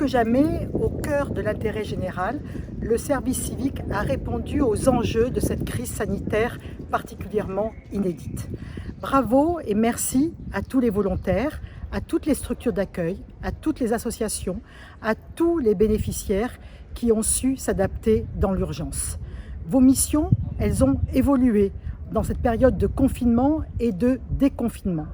que jamais, au cœur de l'intérêt général, le service civique a répondu aux enjeux de cette crise sanitaire particulièrement inédite. Bravo et merci à tous les volontaires, à toutes les structures d'accueil, à toutes les associations, à tous les bénéficiaires qui ont su s'adapter dans l'urgence. Vos missions, elles ont évolué dans cette période de confinement et de déconfinement.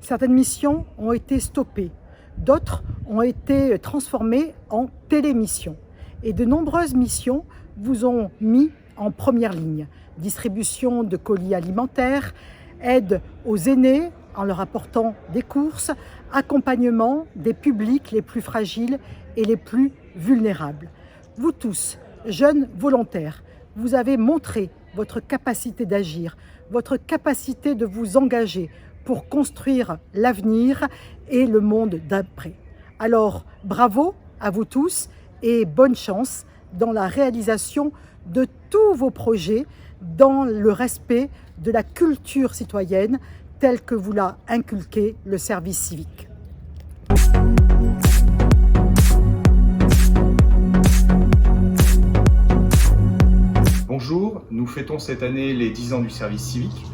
Certaines missions ont été stoppées, d'autres ont été transformées en télémissions. Et de nombreuses missions vous ont mis en première ligne. Distribution de colis alimentaires, aide aux aînés en leur apportant des courses, accompagnement des publics les plus fragiles et les plus vulnérables. Vous tous, jeunes volontaires, vous avez montré votre capacité d'agir, votre capacité de vous engager pour construire l'avenir et le monde d'après. Alors, bravo à vous tous et bonne chance dans la réalisation de tous vos projets dans le respect de la culture citoyenne telle que vous l'a inculqué le service civique. Bonjour, nous fêtons cette année les 10 ans du service civique.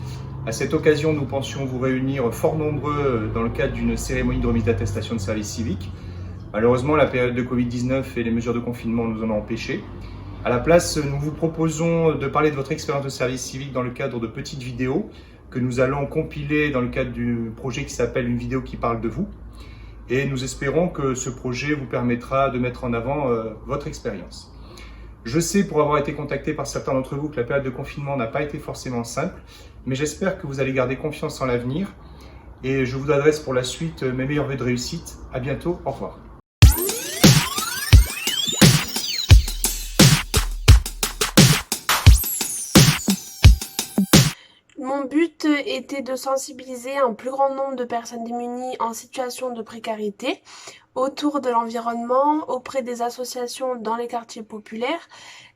À cette occasion, nous pensions vous réunir fort nombreux dans le cadre d'une cérémonie de remise d'attestation de service civique. Malheureusement, la période de Covid-19 et les mesures de confinement nous en ont empêchés. À la place, nous vous proposons de parler de votre expérience de service civique dans le cadre de petites vidéos que nous allons compiler dans le cadre du projet qui s'appelle « Une vidéo qui parle de vous ». Et nous espérons que ce projet vous permettra de mettre en avant votre expérience. Je sais, pour avoir été contacté par certains d'entre vous, que la période de confinement n'a pas été forcément simple, mais j'espère que vous allez garder confiance en l'avenir et je vous adresse pour la suite mes meilleurs vœux de réussite. À bientôt, au revoir. Mon but était de sensibiliser un plus grand nombre de personnes démunies en situation de précarité autour de l'environnement, auprès des associations dans les quartiers populaires.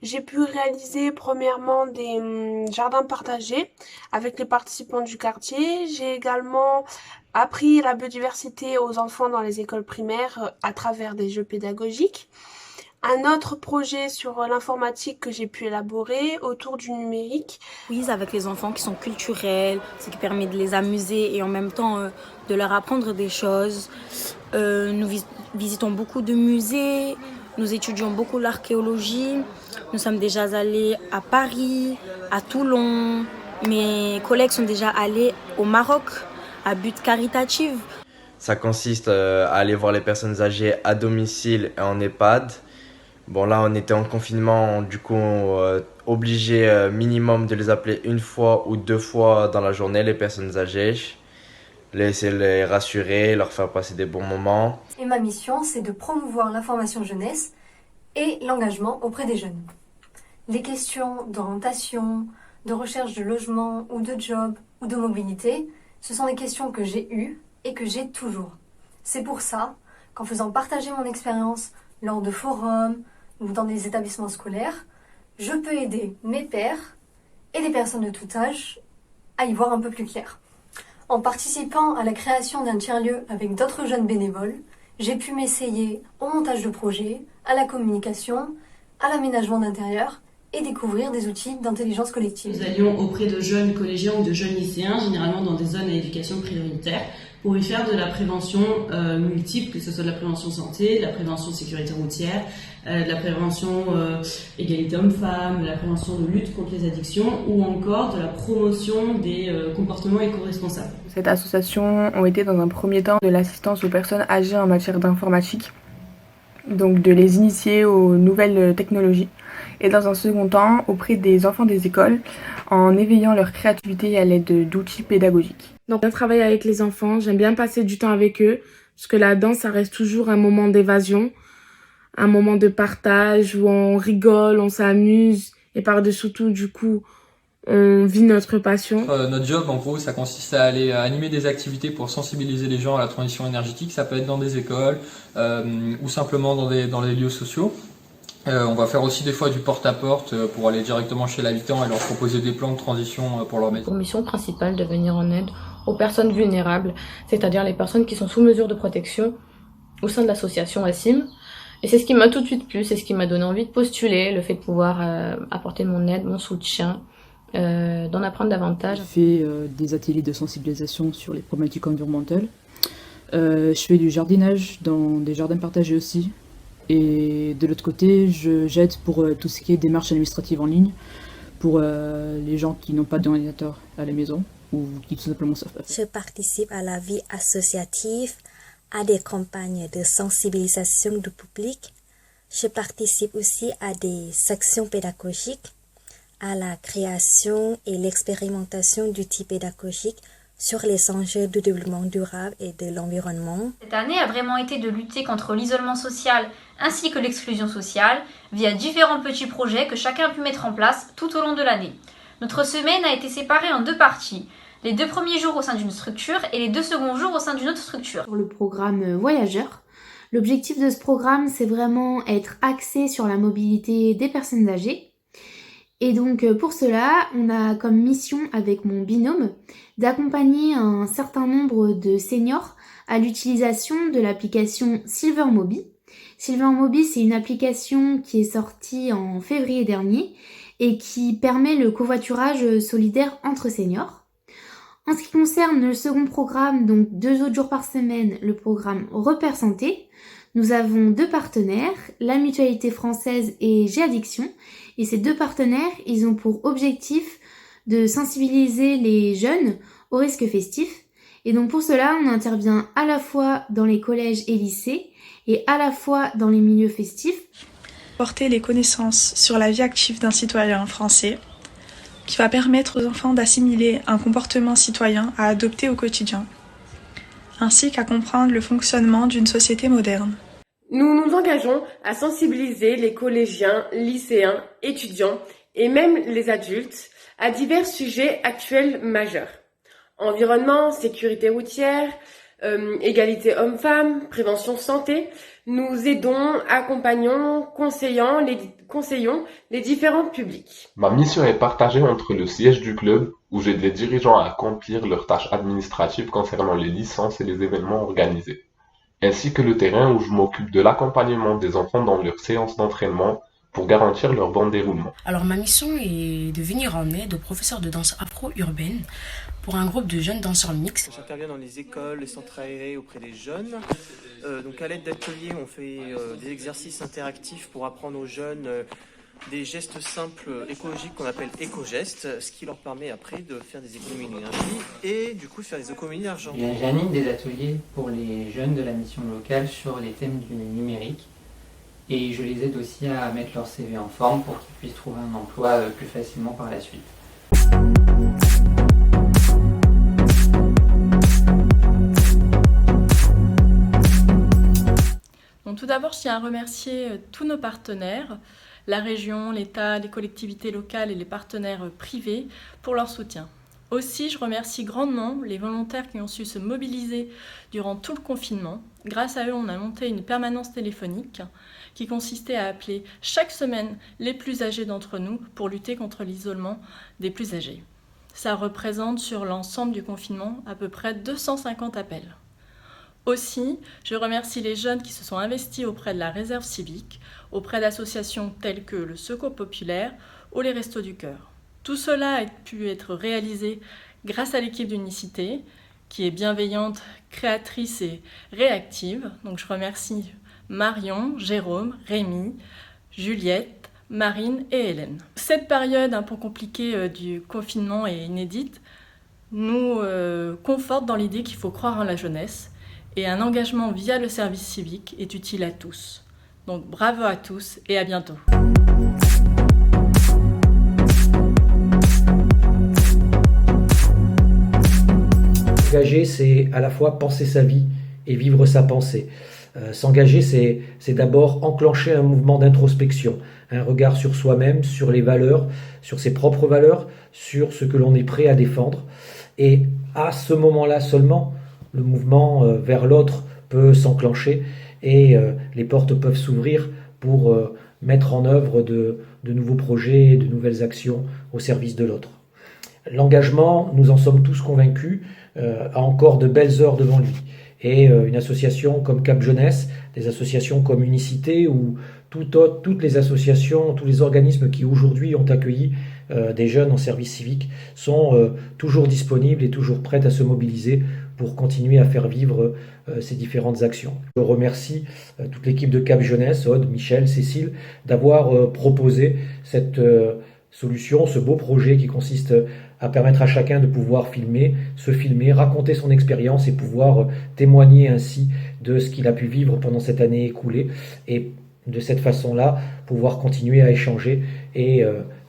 J'ai pu réaliser premièrement des jardins partagés avec les participants du quartier. J'ai également appris la biodiversité aux enfants dans les écoles primaires à travers des jeux pédagogiques. Un autre projet sur l'informatique que j'ai pu élaborer autour du numérique. Oui, avec les enfants qui sont culturels, ce qui permet de les amuser et en même temps de leur apprendre des choses. Nous visitons beaucoup de musées, nous étudions beaucoup l'archéologie. Nous sommes déjà allés à Paris, à Toulon. Mes collègues sont déjà allés au Maroc à but caritatif. Ça consiste à aller voir les personnes âgées à domicile et en EHPAD. Bon, là, on était en confinement, du coup, obligé minimum de les appeler une fois ou 2 fois dans la journée, les personnes âgées. Essayer de les rassurer, leur faire passer des bons moments. Et ma mission, c'est de promouvoir la formation jeunesse et l'engagement auprès des jeunes. Les questions d'orientation, de recherche de logement ou de job ou de mobilité, ce sont des questions que j'ai eues et que j'ai toujours. C'est pour ça qu'en faisant partager mon expérience lors de forums ou dans des établissements scolaires, je peux aider mes pairs et des personnes de tout âge à y voir un peu plus clair. En participant à la création d'un tiers-lieu avec d'autres jeunes bénévoles, j'ai pu m'essayer au montage de projets, à la communication, à l'aménagement d'intérieur et découvrir des outils d'intelligence collective. Nous allions auprès de jeunes collégiens ou de jeunes lycéens, généralement dans des zones à éducation prioritaire, pour y faire de la prévention multiple, que ce soit de la prévention santé, de la prévention sécurité routière, de la prévention égalité hommes-femmes, de la prévention de lutte contre les addictions ou encore de la promotion des comportements éco-responsables. Cette association a été dans un premier temps de l'assistance aux personnes âgées en matière d'informatique, donc de les initier aux nouvelles technologies, et dans un second temps auprès des enfants des écoles en éveillant leur créativité à l'aide d'outils pédagogiques. Donc, j'aime travailler avec les enfants, j'aime bien passer du temps avec eux, parce que la danse, ça reste toujours un moment d'évasion, un moment de partage où on rigole, on s'amuse, et par-dessus tout, du coup, on vit notre passion. Notre job, en gros, ça consiste à aller animer des activités pour sensibiliser les gens à la transition énergétique. Ça peut être dans des écoles ou simplement dans les lieux sociaux. On va faire aussi des fois du porte-à-porte pour aller directement chez l'habitant et leur proposer des plans de transition pour leur métier. Pour mission principale de venir en aide aux personnes vulnérables, c'est-à-dire les personnes qui sont sous mesure de protection au sein de l'association ASIM. Et c'est ce qui m'a tout de suite plu, c'est ce qui m'a donné envie de postuler, le fait de pouvoir apporter mon aide, mon soutien, d'en apprendre davantage. Je fais des ateliers de sensibilisation sur les problématiques environnementales. Je fais du jardinage dans des jardins partagés aussi. Et de l'autre côté, j'aide pour tout ce qui est démarches administratives en ligne, pour les gens qui n'ont pas d'ordinateur à la maison ou qui tout simplement savent pas faire. Je participe à la vie associative, à des campagnes de sensibilisation du public. Je participe aussi à des sections pédagogiques, à la création et l'expérimentation d'outils pédagogiques sur les enjeux du développement durable et de l'environnement. Cette année a vraiment été de lutter contre l'isolement social ainsi que l'exclusion sociale via différents petits projets que chacun a pu mettre en place tout au long de l'année. Notre semaine a été séparée en 2 parties. Les 2 premiers jours au sein d'une structure et les 2 seconds jours au sein d'une autre structure. Pour le programme Voyageurs, l'objectif de ce programme, c'est vraiment être axé sur la mobilité des personnes âgées. Et donc pour cela, on a comme mission avec mon binôme d'accompagner un certain nombre de seniors à l'utilisation de l'application Silvermobi. Silvermobi, c'est une application qui est sortie en février dernier et qui permet le covoiturage solidaire entre seniors. En ce qui concerne le second programme, donc 2 autres jours par semaine, le programme Repère Santé, nous avons 2 partenaires, la Mutualité Française et G-Addiction. Et ces 2 partenaires, ils ont pour objectif de sensibiliser les jeunes aux risques festifs. Et donc pour cela, on intervient à la fois dans les collèges et lycées et à la fois dans les milieux festifs. Porter les connaissances sur la vie active d'un citoyen français, qui va permettre aux enfants d'assimiler un comportement citoyen à adopter au quotidien, ainsi qu'à comprendre le fonctionnement d'une société moderne. Nous nous engageons à sensibiliser les collégiens, lycéens, étudiants et même les adultes à divers sujets actuels majeurs. Environnement, sécurité routière, égalité homme-femme, prévention santé. Nous aidons, accompagnons, conseillons les différents publics. Ma mission est partagée entre le siège du club, où j'aide les dirigeants à accomplir leurs tâches administratives concernant les licences et les événements organisés, ainsi que le terrain où je m'occupe de l'accompagnement des enfants dans leurs séances d'entraînement pour garantir leur bon déroulement. Alors ma mission est de venir en aide aux professeurs de danse afro-urbaine pour un groupe de jeunes danseurs mixtes. J'interviens dans les écoles, les centres aérés auprès des jeunes. Donc à l'aide d'ateliers, on fait des exercices interactifs pour apprendre aux jeunes des gestes simples écologiques qu'on appelle éco-gestes, ce qui leur permet après de faire des économies d'énergie et du coup de faire des économies d'argent. J'anime des ateliers pour les jeunes de la mission locale sur les thèmes du numérique et je les aide aussi à mettre leur CV en forme pour qu'ils puissent trouver un emploi plus facilement par la suite. Donc, tout d'abord, je tiens à remercier tous nos partenaires, la région, l'État, les collectivités locales et les partenaires privés pour leur soutien. Aussi, je remercie grandement les volontaires qui ont su se mobiliser durant tout le confinement. Grâce à eux, on a monté une permanence téléphonique qui consistait à appeler chaque semaine les plus âgés d'entre nous pour lutter contre l'isolement des plus âgés. Ça représente sur l'ensemble du confinement à peu près 250 appels. Aussi, je remercie les jeunes qui se sont investis auprès de la réserve civique, auprès d'associations telles que le Secours populaire ou les Restos du Cœur. Tout cela a pu être réalisé grâce à l'équipe d'Unicité, qui est bienveillante, créatrice et réactive. Donc je remercie Marion, Jérôme, Rémi, Juliette, Marine et Hélène. Cette période un peu compliquée du confinement et inédite nous conforte dans l'idée qu'il faut croire en la jeunesse et un engagement via le service civique est utile à tous. Donc bravo à tous et à bientôt. S'engager, c'est à la fois penser sa vie et vivre sa pensée. S'engager, c'est d'abord enclencher un mouvement d'introspection, un regard sur soi-même, sur les valeurs, sur ses propres valeurs, sur ce que l'on est prêt à défendre. Et à ce moment-là seulement, le mouvement vers l'autre peut s'enclencher et les portes peuvent s'ouvrir pour mettre en œuvre de nouveaux projets, de nouvelles actions au service de l'autre. L'engagement, nous en sommes tous convaincus, a encore de belles heures devant lui. Et une association comme Cap Jeunesse, des associations comme Unicité ou toutes les associations, tous les organismes qui aujourd'hui ont accueilli des jeunes en service civique sont toujours disponibles et toujours prêts à se mobiliser pour continuer à faire vivre ces différentes actions. Je remercie toute l'équipe de Cap Jeunesse, Aude, Michel, Cécile, d'avoir proposé cette solution, ce beau projet qui consiste à permettre à chacun de pouvoir se filmer, raconter son expérience et pouvoir témoigner ainsi de ce qu'il a pu vivre pendant cette année écoulée et de cette façon-là pouvoir continuer à échanger et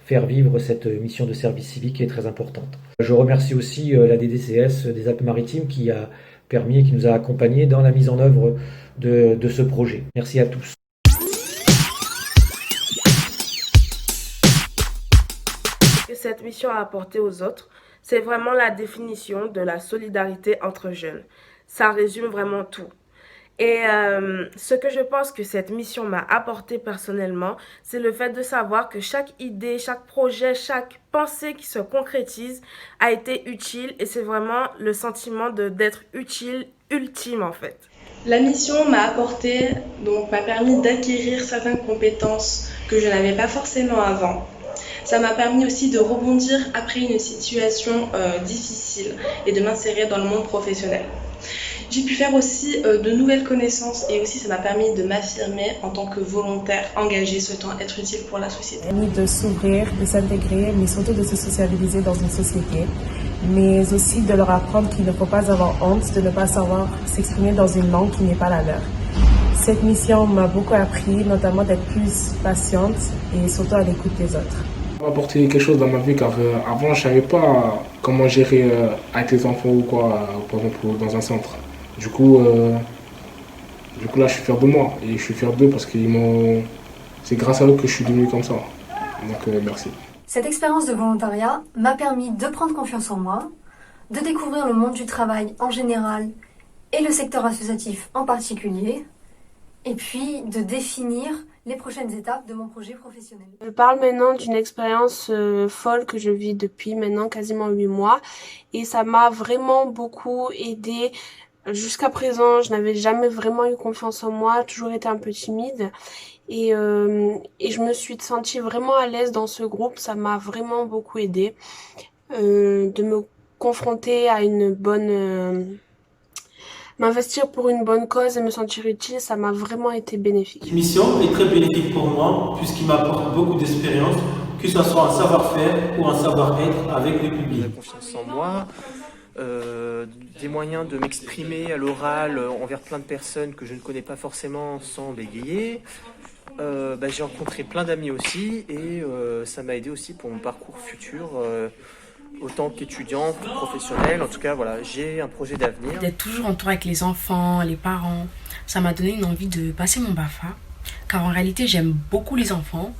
faire vivre cette mission de service civique qui est très importante. Je remercie aussi la DDCS des Alpes-Maritimes qui a permis et qui nous a accompagnés dans la mise en œuvre de ce projet. Merci à tous. Cette mission a apporté aux autres, c'est vraiment la définition de la solidarité entre jeunes. Ça résume vraiment tout. Et ce que je pense que cette mission m'a apporté personnellement, c'est le fait de savoir que chaque idée, chaque projet, chaque pensée qui se concrétise a été utile et c'est vraiment le sentiment d'être utile ultime en fait. La mission m'a permis d'acquérir certaines compétences que je n'avais pas forcément avant. Ça m'a permis aussi de rebondir après une situation difficile et de m'insérer dans le monde professionnel. J'ai pu faire aussi de nouvelles connaissances et aussi ça m'a permis de m'affirmer en tant que volontaire engagée souhaitant être utile pour la société. De s'ouvrir, de s'intégrer, mais surtout de se sociabiliser dans une société, mais aussi de leur apprendre qu'il ne faut pas avoir honte de ne pas savoir s'exprimer dans une langue qui n'est pas la leur. Cette mission m'a beaucoup appris, notamment d'être plus patiente et surtout à l'écoute des autres. Ça m'a apporté quelque chose dans ma vie car avant je savais pas comment gérer avec les enfants ou quoi, par exemple dans un centre. Du coup là je suis fier de moi et je suis fier d'eux parce que c'est grâce à eux que je suis devenu comme ça. Donc merci. Cette expérience de volontariat m'a permis de prendre confiance en moi, de découvrir le monde du travail en général et le secteur associatif en particulier, et puis de définir les prochaines étapes de mon projet professionnel. Je parle maintenant d'une expérience folle que je vis depuis maintenant quasiment 8 mois et ça m'a vraiment beaucoup aidée. Jusqu'à présent, je n'avais jamais vraiment eu confiance en moi, toujours été un peu timide et je me suis sentie vraiment à l'aise dans ce groupe, ça m'a vraiment beaucoup aidée de me confronter à une bonne... m'investir pour une bonne cause et me sentir utile, ça m'a vraiment été bénéfique. Cette mission est très bénéfique pour moi puisqu'il m'apporte beaucoup d'expérience, que ce soit un savoir-faire ou un savoir-être avec le public. La confiance en moi, des moyens de m'exprimer à l'oral envers plein de personnes que je ne connais pas forcément sans bégayer. J'ai rencontré plein d'amis aussi et ça m'a aidé aussi pour mon parcours futur. Autant qu'étudiant, professionnel, en tout cas, voilà, j'ai un projet d'avenir. D'être toujours entouré avec les enfants, les parents, ça m'a donné une envie de passer mon BAFA, car en réalité, j'aime beaucoup les enfants.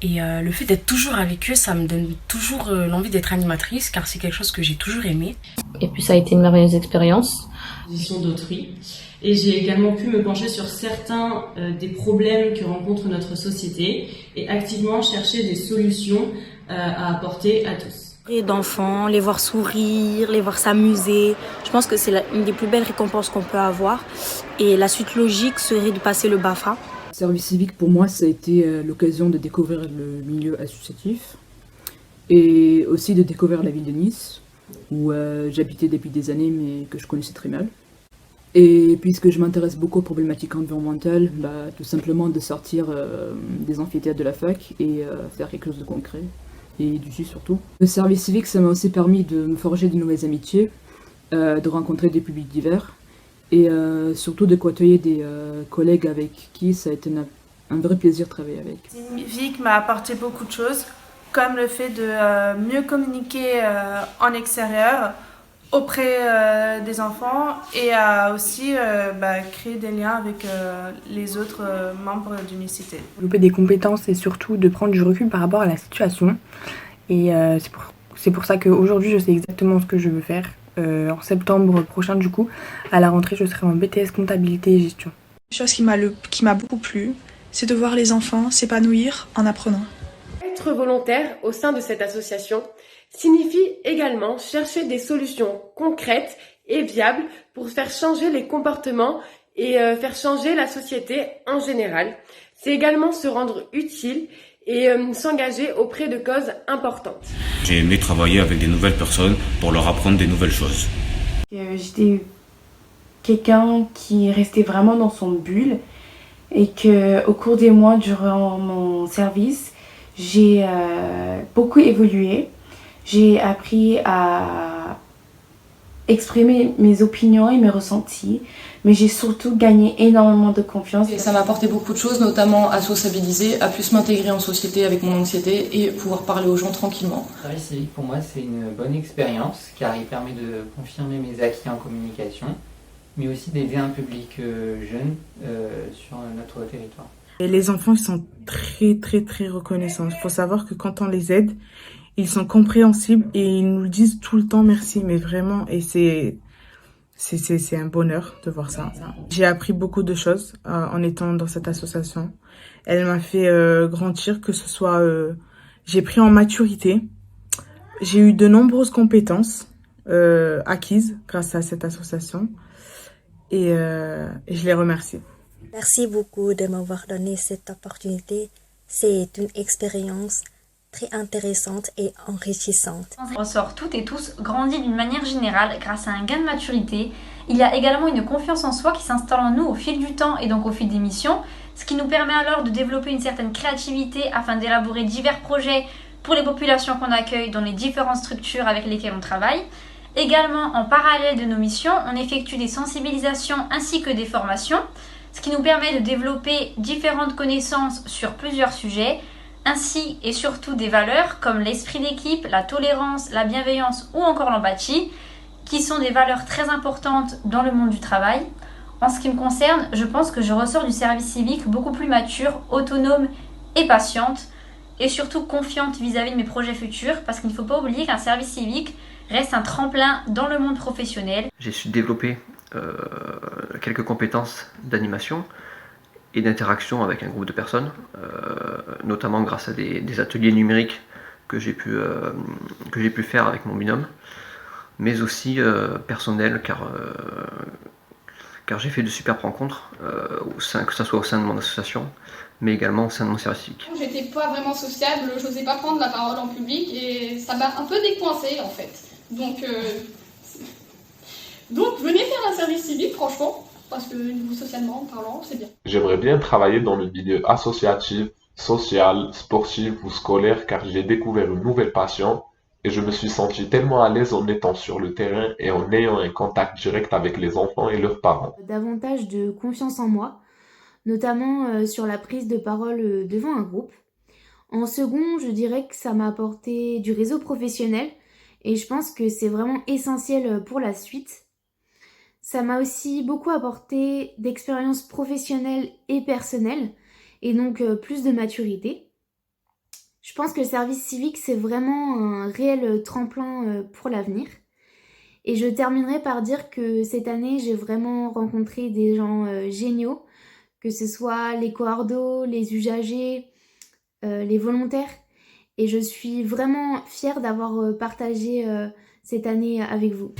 Et le fait d'être toujours avec eux, ça me donne toujours l'envie d'être animatrice, car c'est quelque chose que j'ai toujours aimé. Et puis ça a été une merveilleuse expérience. Position d'autrui. Et j'ai également pu me pencher sur certains des problèmes que rencontre notre société et activement chercher des solutions à apporter à tous. D'enfants, les voir sourire, les voir s'amuser. Je pense que c'est une des plus belles récompenses qu'on peut avoir. Et la suite logique serait de passer le BAFA. Service civique, pour moi, ça a été l'occasion de découvrir le milieu associatif et aussi de découvrir la ville de Nice, où j'habitais depuis des années, mais que je connaissais très mal. Et puisque je m'intéresse beaucoup aux problématiques environnementales, tout simplement de sortir des amphithéâtres de la fac et faire quelque chose de concret. Et d'utile surtout. Le service civique, ça m'a aussi permis de me forger de nouvelles amitiés, de rencontrer des publics divers et surtout de côtoyer des collègues avec qui ça a été un vrai plaisir de travailler avec. Le civique m'a apporté beaucoup de choses, comme le fait de mieux communiquer en extérieur auprès des enfants et aussi créer des liens avec les autres membres d'Unicité. Développer des compétences et surtout de prendre du recul par rapport à la situation. Et c'est pour ça qu'aujourd'hui je sais exactement ce que je veux faire. En septembre prochain du coup, à la rentrée je serai en BTS comptabilité et gestion. Une chose qui m'a beaucoup plu, c'est de voir les enfants s'épanouir en apprenant. Être volontaire au sein de cette association signifie également chercher des solutions concrètes et viable pour faire changer les comportements et faire changer la société en général. C'est également se rendre utile et s'engager auprès de causes importantes. J'ai aimé travailler avec des nouvelles personnes pour leur apprendre des nouvelles choses. J'étais quelqu'un qui restait vraiment dans son bulle et qu'au cours des mois durant mon service, j'ai beaucoup évolué. J'ai appris à exprimer mes opinions et mes ressentis, mais j'ai surtout gagné énormément de confiance. Et ça m'a apporté beaucoup de choses, notamment à sociabiliser, à plus m'intégrer en société avec mon anxiété et pouvoir parler aux gens tranquillement. Le service civique, pour moi, c'est une bonne expérience car il permet de confirmer mes acquis en communication, mais aussi d'aider un public jeune sur notre territoire. Et les enfants, ils sont très reconnaissants. Il faut savoir que quand on les aide, ils sont compréhensibles et ils nous disent tout le temps merci, mais vraiment, et c'est un bonheur de voir ça. J'ai appris beaucoup de choses en étant dans cette association. Elle m'a fait grandir, que ce soit... j'ai pris en maturité. J'ai eu de nombreuses compétences acquises grâce à cette association et je les remercie. Merci beaucoup de m'avoir donné cette opportunité. C'est une expérience très intéressante et enrichissante. On ressort toutes et tous grandis d'une manière générale grâce à un gain de maturité. Il y a également une confiance en soi qui s'installe en nous au fil du temps et donc au fil des missions, ce qui nous permet alors de développer une certaine créativité afin d'élaborer divers projets pour les populations qu'on accueille dans les différentes structures avec lesquelles on travaille. Également, en parallèle de nos missions, on effectue des sensibilisations ainsi que des formations, ce qui nous permet de développer différentes connaissances sur plusieurs sujets, ainsi et surtout des valeurs comme l'esprit d'équipe, la tolérance, la bienveillance ou encore l'empathie, qui sont des valeurs très importantes dans le monde du travail. En ce qui me concerne, je pense que je ressors du service civique beaucoup plus mature, autonome et patiente, et surtout confiante vis-à-vis de mes projets futurs, parce qu'il ne faut pas oublier qu'un service civique reste un tremplin dans le monde professionnel. J'ai su développer quelques compétences d'animation et d'interaction avec un groupe de personnes, notamment grâce à des ateliers numériques que j'ai pu faire avec mon binôme, mais aussi personnel car j'ai fait de superbes rencontres, que ce soit au sein de mon association, mais également au sein de mon service civique. J'étais pas vraiment sociable, j'osais pas prendre la parole en public et ça m'a un peu décoincée en fait. Donc venez faire un service civique franchement. Parce que socialement parlant, c'est bien. J'aimerais bien travailler dans le milieu associatif, social, sportif ou scolaire car j'ai découvert une nouvelle passion et je me suis senti tellement à l'aise en étant sur le terrain et en ayant un contact direct avec les enfants et leurs parents. Davantage de confiance en moi, notamment sur la prise de parole devant un groupe. En second, je dirais que ça m'a apporté du réseau professionnel et je pense que c'est vraiment essentiel pour la suite. Ça m'a aussi beaucoup apporté d'expériences professionnelles et personnelles, et donc plus de maturité. Je pense que le service civique, c'est vraiment un réel tremplin pour l'avenir. Et je terminerai par dire que cette année, j'ai vraiment rencontré des gens géniaux, que ce soit les coordos, les usagers, les volontaires. Et je suis vraiment fière d'avoir partagé cette année avec vous.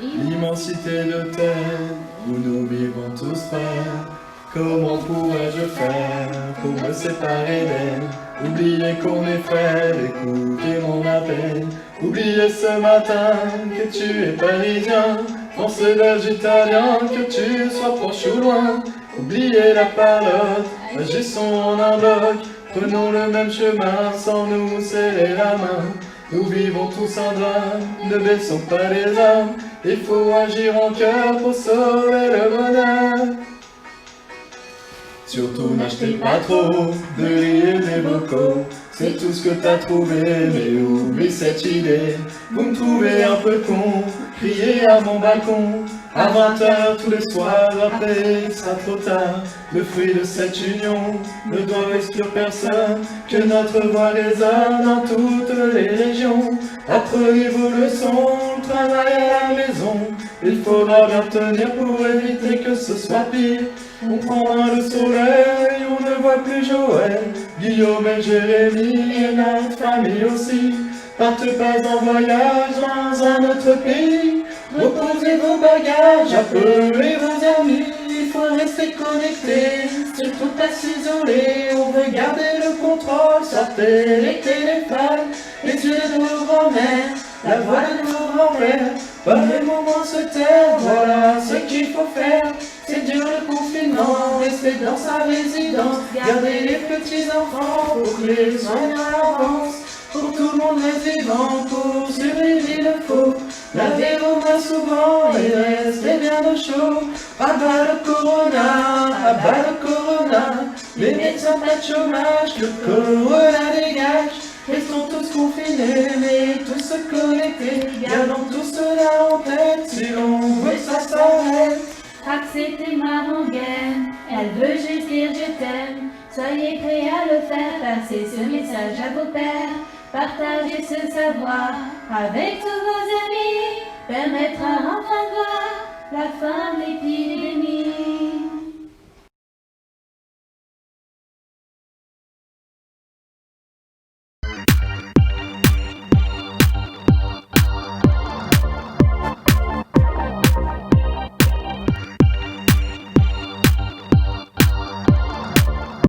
L'immensité de terre où nous vivons tous frères. Comment pourrais-je faire pour me séparer d'elle? Oublier qu'on est frères, écouter mon appel. Oubliez ce matin que tu es parisien, français, belge, italien, que tu sois proche ou loin. Oubliez la palote, agissons en un bloc, prenons le même chemin sans nous serrer la main. Nous vivons tous un drame, ne baissons pas les armes, il faut agir en cœur pour sauver le bonheur. Surtout n'achetez pas trop de riz et des bocaux, c'est tout ce que t'as trouvé, mais oublie cette idée. Vous me trouvez un peu con, criez à mon balcon, à 20h tous les soirs, après il sera trop tard. Le fruit de cette union ne doit exclure personne, que notre voix résonne dans toutes les régions. Apprenez vos leçons, travail à la maison, il faudra bien tenir pour éviter que ce soit pire. On prend le soleil, on ne voit plus Joël, Guillaume et Jérémy et notre famille aussi. Partez pas en voyage dans un autre pays, reposez vos bagages, appelez vos amis. Il faut rester connecté, surtout pas s'isoler. On veut garder le contrôle, sortez les téléphones, les yeux de nos grands-mères, la voix de nos grands-pères. Pas les moments se taire, voilà ce qu'il faut faire. C'est dur le confinement, rester dans sa résidence, garder les petits enfants pour que les soignants avancent. Pour tout le monde reste vivant, pour survivre il le faut laver vos mains souvent et rester bien au chaud. À bas le corona, à bas le corona, les médecins pas de chômage, que le corona dégage. Restons tous confinés, mais tous se connecter, gardons tout cela en tête, si l'on veut que ça s'arrête. Acceptez ma rengaine, elle veut juste dire je t'aime. Soyez prêts à le faire, passez ce message à vos pères. Partagez ce savoir avec tous vos amis, permettra enfin de voir la fin de l'épidémie.